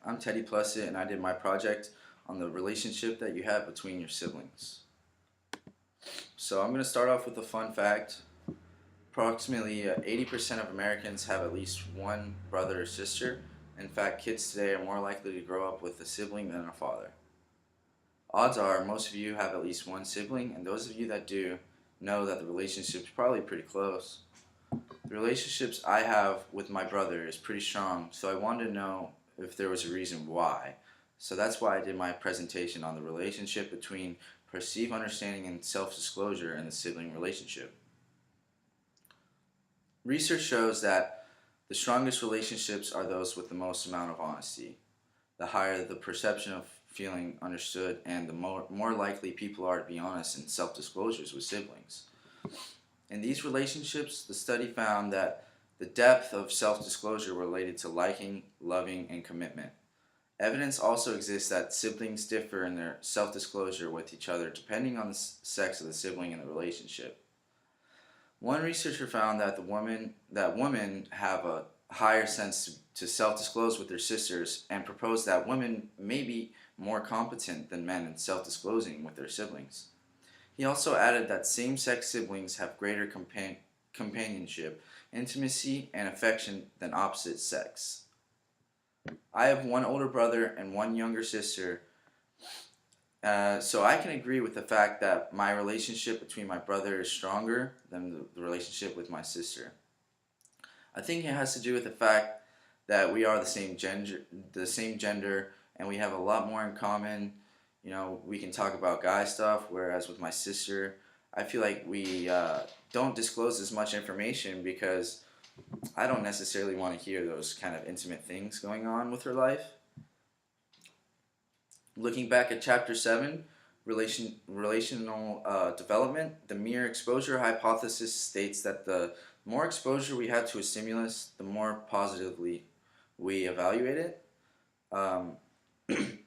I'm Teddy Plessit, and I did my project on the relationship that you have between your siblings. So I'm going to start off with a fun fact. Approximately 80% of Americans have at least one brother or sister. In fact, kids today are more likely to grow up with a sibling than a father. Odds are most of you have at least one sibling, and those of you that do know that the relationship's probably pretty close. The relationships I have with my brother is pretty strong, so I wanted to know if there was a reason why. So that's why I did my presentation on the relationship between perceived understanding and self-disclosure in the sibling relationship. Research shows that the strongest relationships are those with the most amount of honesty. The higher the perception of feeling understood, and the more likely people are to be honest in self-disclosures with siblings. In these relationships, the study found that the depth of self-disclosure related to liking, loving, and commitment. Evidence also exists that siblings differ in their self-disclosure with each other depending on the sex of the sibling in the relationship. One researcher found that women have a higher sense to self-disclose with their sisters, and proposed that women may be more competent than men in self-disclosing with their siblings. He also added that same-sex siblings have greater companionship, intimacy, and affection than opposite sex. I have one older brother and one younger sister, so I can agree with the fact that my relationship between my brother is stronger than the relationship with my sister. I think it has to do with the fact that we are the same gender, and we have a lot more in common. You know, we can talk about guy stuff, whereas with my sister, I feel like we don't disclose as much information because I don't necessarily want to hear those kind of intimate things going on with her life. Looking back at Chapter 7, Relational Development, the mere exposure hypothesis states that the more exposure we have to a stimulus, the more positively we evaluate it.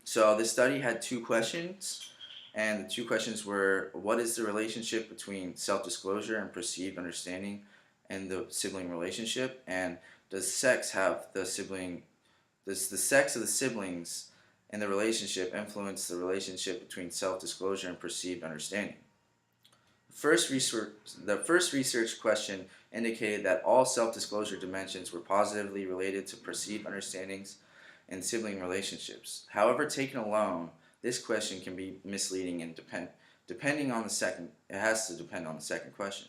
So this study had two questions, and the two questions were: what is the relationship between self-disclosure and perceived understanding in the sibling relationship, and does the sex of the siblings in the relationship influence the relationship between self-disclosure and perceived understanding? The first research question indicated that all self-disclosure dimensions were positively related to perceived understandings in sibling relationships. However, taken alone, this question can be misleading and depending on the second. It has to depend on the second question.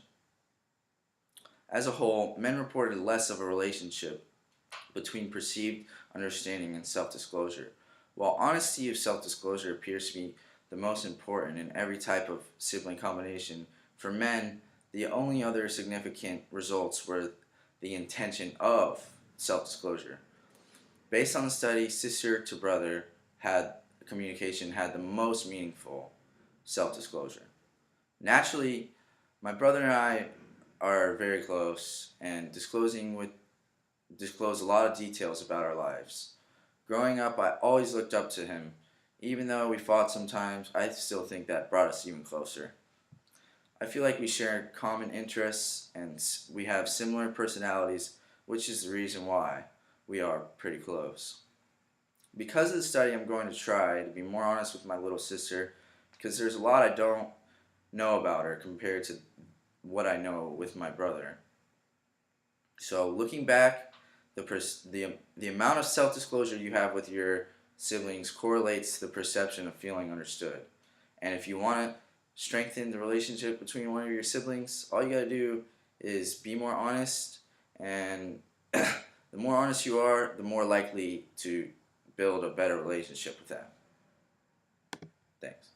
As a whole, men reported less of a relationship between perceived understanding and self-disclosure. While honesty of self-disclosure appears to be the most important in every type of sibling combination, for men, the only other significant results were the intention of self-disclosure. Based on the study, sister to brother communication had the most meaningful self-disclosure. Naturally, my brother and I are very close and disclose a lot of details about our lives. Growing up, I always looked up to him. Even though we fought sometimes, I still think that brought us even closer. I feel like we share common interests and we have similar personalities, which is the reason why we are pretty close. Because of the study, I'm going to try to be more honest with my little sister, because there's a lot I don't know about her compared to what I know with my brother. So looking back, the amount of self-disclosure you have with your siblings correlates to the perception of feeling understood. And if you want to strengthen the relationship between one of your siblings, all you got to do is be more honest, and the more honest you are, the more likely to build a better relationship with them. Thanks.